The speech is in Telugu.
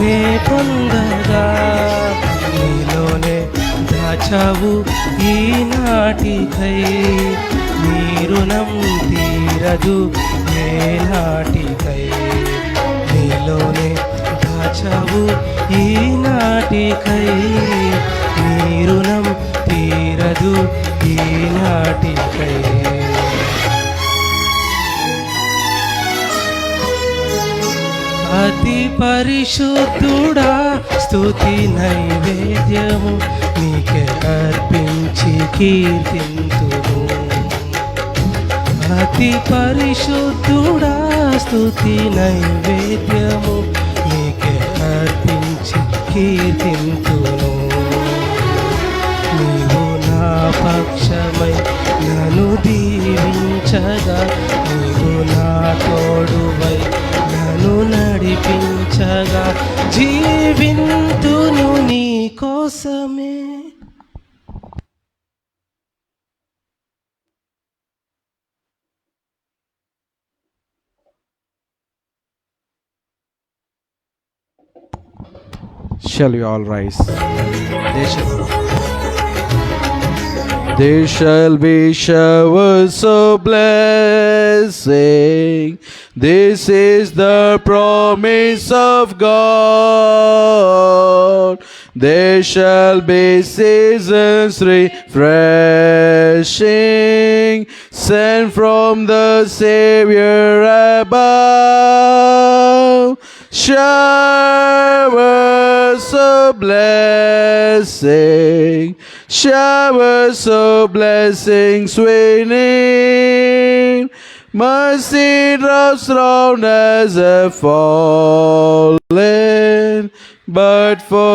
నే పొందగా నీలోనే దాచావు ఈనాటికై నీ రుణం తీరదు ఏనాటికై నీలోనే దాచావు ఈనాటికై నీ రుణం తీరదు ఈనాటికై అతి పరిశుద్ధుడా స్తుతి నైవేద్యము నీకే అర్పించి కీర్తింతుము అతి పరిశుద్ధుడా స్తుతి నైవేద్యము నీకే అర్పించి కీర్తింతును నీవు నా పక్షమై నన్ను దీవించగా నీవు నా తోడువై నన్ను నడిపించగా జీవింతును నీ కోసమే. Shall we all rise? There shall be showers of blessing. This is the promise of God. There shall be seasons refreshing, sent from the Savior above. Showers of blessing, showers of blessings raining, mercy drops round as a falling, but for